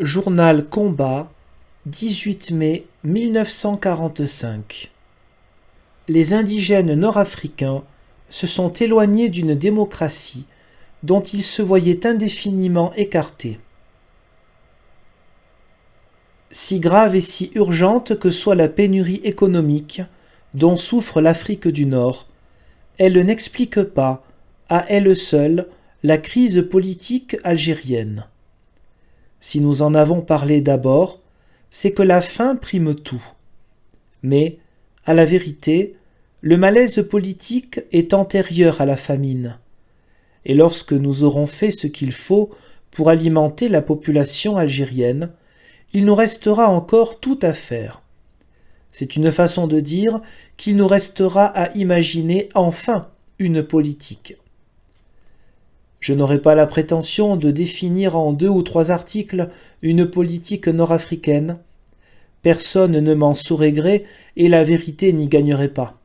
Journal Combat, 18 mai 1945. Les indigènes nord-africains se sont éloignés d'une démocratie dont ils se voyaient indéfiniment écartés. Si grave et si urgente que soit la pénurie économique dont souffre l'Afrique du Nord, elle n'explique pas, à elle seule, la crise politique algérienne. Si nous en avons parlé d'abord, c'est que la faim prime tout. Mais, à la vérité, le malaise politique est antérieur à la famine. Et lorsque nous aurons fait ce qu'il faut pour alimenter la population algérienne, il nous restera encore tout à faire. C'est une façon de dire qu'il nous restera à imaginer enfin une politique. Je n'aurai pas la prétention de définir en 2 ou 3 articles une politique nord-africaine. Personne ne m'en saurait gré et la vérité n'y gagnerait pas.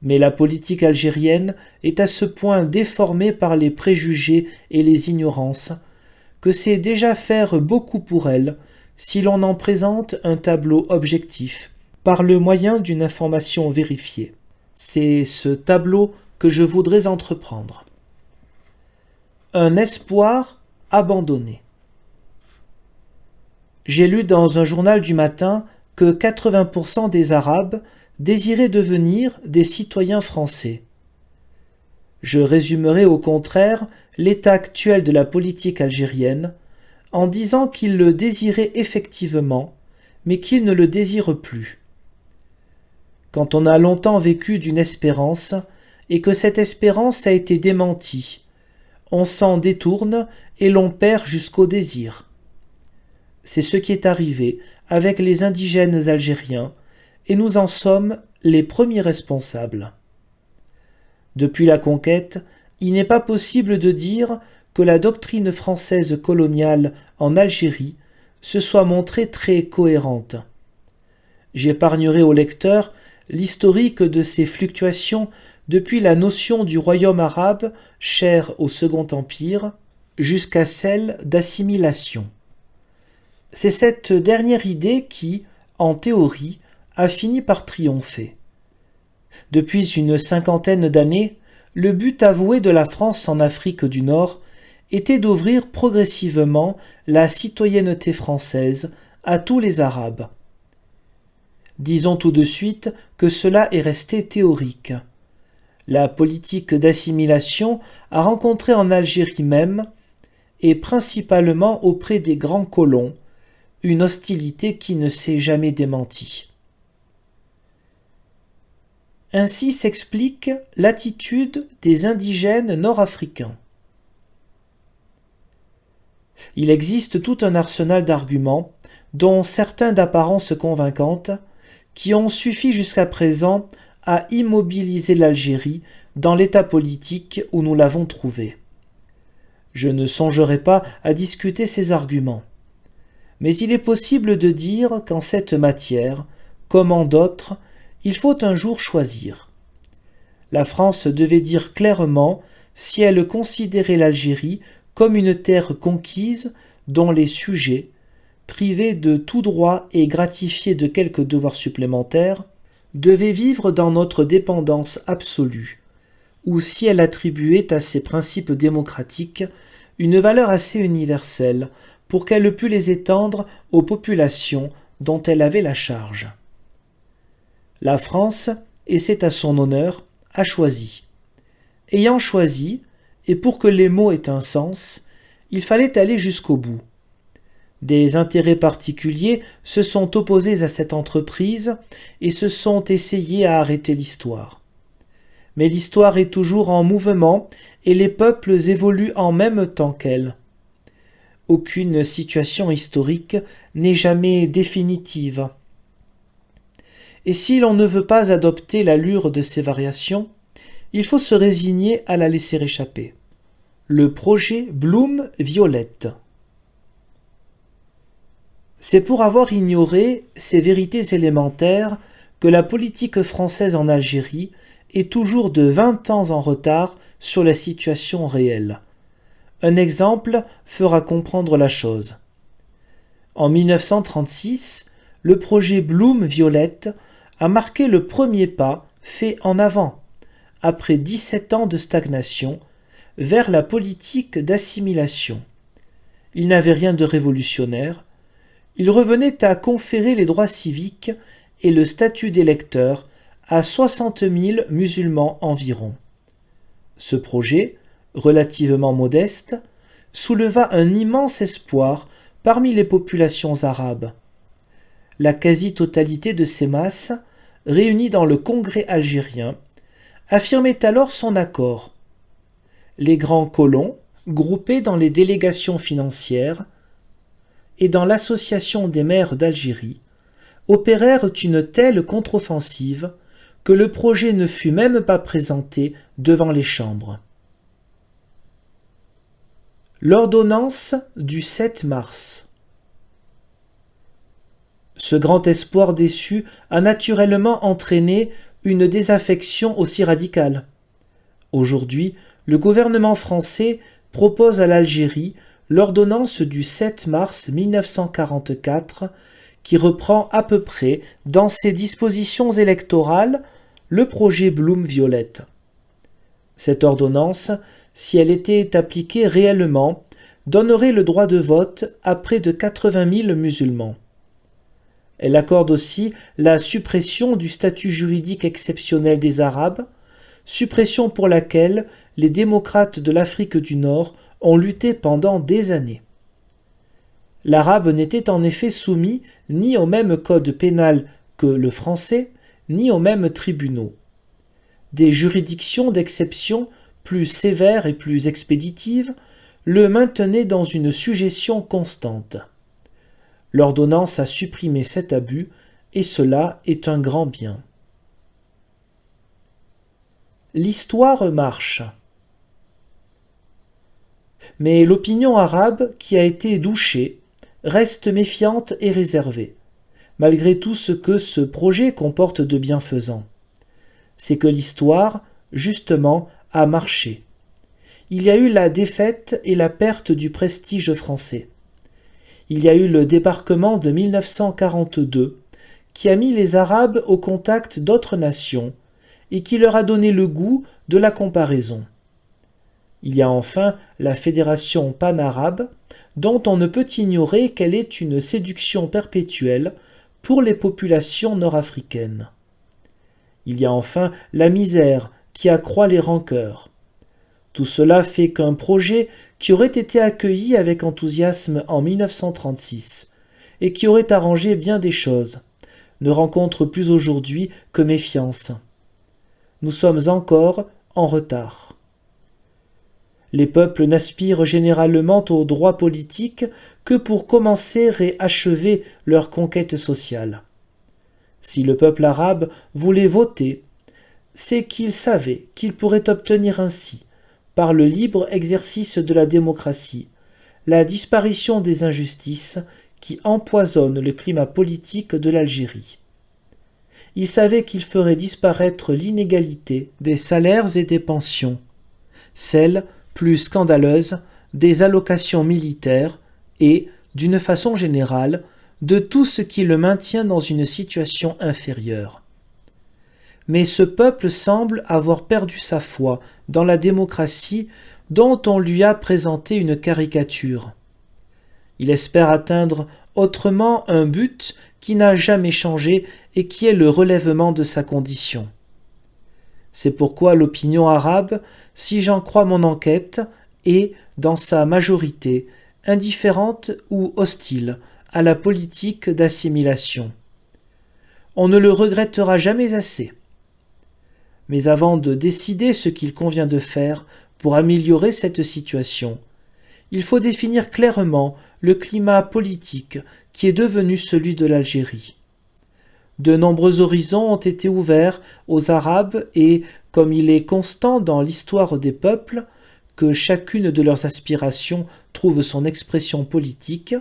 Mais la politique algérienne est à ce point déformée par les préjugés et les ignorances que c'est déjà faire beaucoup pour elle si l'on en présente un tableau objectif par le moyen d'une information vérifiée. C'est ce tableau que je voudrais entreprendre. Un espoir abandonné. J'ai lu dans un journal du matin que 80% des Arabes désiraient devenir des citoyens français. Je résumerai au contraire l'état actuel de la politique algérienne en disant qu'ils le désiraient effectivement, mais qu'ils ne le désirent plus. Quand on a longtemps vécu d'une espérance et que cette espérance a été démentie, on s'en détourne et l'on perd jusqu'au désir. C'est ce qui est arrivé avec les indigènes algériens, et nous en sommes les premiers responsables. Depuis la conquête, il n'est pas possible de dire que la doctrine française coloniale en Algérie se soit montrée très cohérente. J'épargnerai au lecteur l'historique de ces fluctuations depuis la notion du royaume arabe, cher au Second Empire, jusqu'à celle d'assimilation. C'est cette dernière idée qui, en théorie, a fini par triompher. Depuis une 50aine d'années, le but avoué de la France en Afrique du Nord était d'ouvrir progressivement la citoyenneté française à tous les Arabes. Disons tout de suite que cela est resté théorique. La politique d'assimilation a rencontré en Algérie même, et principalement auprès des grands colons, une hostilité qui ne s'est jamais démentie. Ainsi s'explique l'attitude des indigènes nord-africains. Il existe tout un arsenal d'arguments, dont certains d'apparence convaincante, qui ont suffi jusqu'à présent à immobiliser l'Algérie dans l'état politique où nous l'avons trouvée. Je ne songerai pas à discuter ces arguments. Mais il est possible de dire qu'en cette matière, comme en d'autres, il faut un jour choisir. La France devait dire clairement si elle considérait l'Algérie comme une terre conquise dont les sujets, privés de tout droit et gratifiés de quelques devoirs supplémentaires, devaient vivre dans notre dépendance absolue, ou si elle attribuait à ces principes démocratiques une valeur assez universelle pour qu'elle pût les étendre aux populations dont elle avait la charge. La France, et c'est à son honneur, a choisi. Ayant choisi, et pour que les mots aient un sens, il fallait aller jusqu'au bout. Des intérêts particuliers se sont opposés à cette entreprise et se sont essayés à arrêter l'histoire. Mais l'histoire est toujours en mouvement et les peuples évoluent en même temps qu'elle. Aucune situation historique n'est jamais définitive. Et si l'on ne veut pas adopter l'allure de ces variations, il faut se résigner à la laisser échapper. Le projet Blum-Violette. C'est pour avoir ignoré ces vérités élémentaires que la politique française en Algérie est toujours de 20 ans en retard sur la situation réelle. Un exemple fera comprendre la chose. En 1936, le projet Bloom-Violette a marqué le premier pas fait en avant, après 17 ans de stagnation, vers la politique d'assimilation. Il n'avait rien de révolutionnaire, il revenait à conférer les droits civiques et le statut d'électeur à 60 000 musulmans environ. Ce projet, relativement modeste, souleva un immense espoir parmi les populations arabes. La quasi-totalité de ces masses, réunies dans le Congrès algérien, affirmait alors son accord. Les grands colons, groupés dans les délégations financières et dans l'Association des maires d'Algérie, opérèrent une telle contre-offensive que le projet ne fut même pas présenté devant les chambres. L'ordonnance du 7 mars. Ce grand espoir déçu a naturellement entraîné une désaffection aussi radicale. Aujourd'hui, le gouvernement français propose à l'Algérie l'ordonnance du 7 mars 1944 qui reprend à peu près dans ses dispositions électorales le projet Bloom-Violette. Cette ordonnance, si elle était appliquée réellement, donnerait le droit de vote à près de 80 000 musulmans. Elle accorde aussi la suppression du statut juridique exceptionnel des Arabes, suppression pour laquelle les démocrates de l'Afrique du Nord ont lutté pendant des années. L'arabe n'était en effet soumis ni au même code pénal que le français, ni aux mêmes tribunaux. Des juridictions d'exception plus sévères et plus expéditives le maintenaient dans une sujétion constante. L'ordonnance a supprimé cet abus, et cela est un grand bien. L'histoire marche. Mais l'opinion arabe, qui a été douchée, reste méfiante et réservée, malgré tout ce que ce projet comporte de bienfaisant. C'est que l'histoire, justement, a marché. Il y a eu la défaite et la perte du prestige français. Il y a eu le débarquement de 1942, qui a mis les Arabes au contact d'autres nations et qui leur a donné le goût de la comparaison. Il y a enfin la Fédération panarabe, dont on ne peut ignorer qu'elle est une séduction perpétuelle pour les populations nord-africaines. Il y a enfin la misère qui accroît les rancœurs. Tout cela fait qu'un projet qui aurait été accueilli avec enthousiasme en 1936 et qui aurait arrangé bien des choses ne rencontre plus aujourd'hui que méfiance. Nous sommes encore en retard. Les peuples n'aspirent généralement aux droits politiques que pour commencer et achever leur conquête sociale. Si le peuple arabe voulait voter, c'est qu'il savait qu'il pourrait obtenir ainsi, par le libre exercice de la démocratie, la disparition des injustices qui empoisonnent le climat politique de l'Algérie. Il savait qu'il ferait disparaître l'inégalité des salaires et des pensions, celle, plus scandaleuse, des allocations militaires et, d'une façon générale, de tout ce qui le maintient dans une situation inférieure. Mais ce peuple semble avoir perdu sa foi dans la démocratie dont on lui a présenté une caricature. Il espère atteindre autrement un but qui n'a jamais changé et qui est le relèvement de sa condition. C'est pourquoi l'opinion arabe, si j'en crois mon enquête, est, dans sa majorité, indifférente ou hostile à la politique d'assimilation. On ne le regrettera jamais assez. Mais avant de décider ce qu'il convient de faire pour améliorer cette situation, il faut définir clairement le climat politique qui est devenu celui de l'Algérie. De nombreux horizons ont été ouverts aux Arabes et, comme il est constant dans l'histoire des peuples, que chacune de leurs aspirations trouve son expression politique,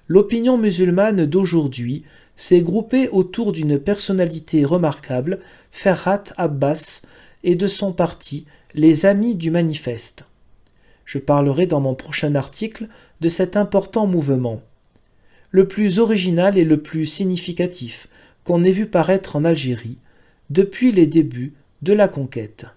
l'opinion musulmane d'aujourd'hui s'est groupée autour d'une personnalité remarquable, Ferhat Abbas, et de son parti, les Amis du Manifeste. Je parlerai dans mon prochain article de cet important mouvement. le plus original et le plus significatif qu'on ait vu paraître en Algérie depuis les débuts de la conquête.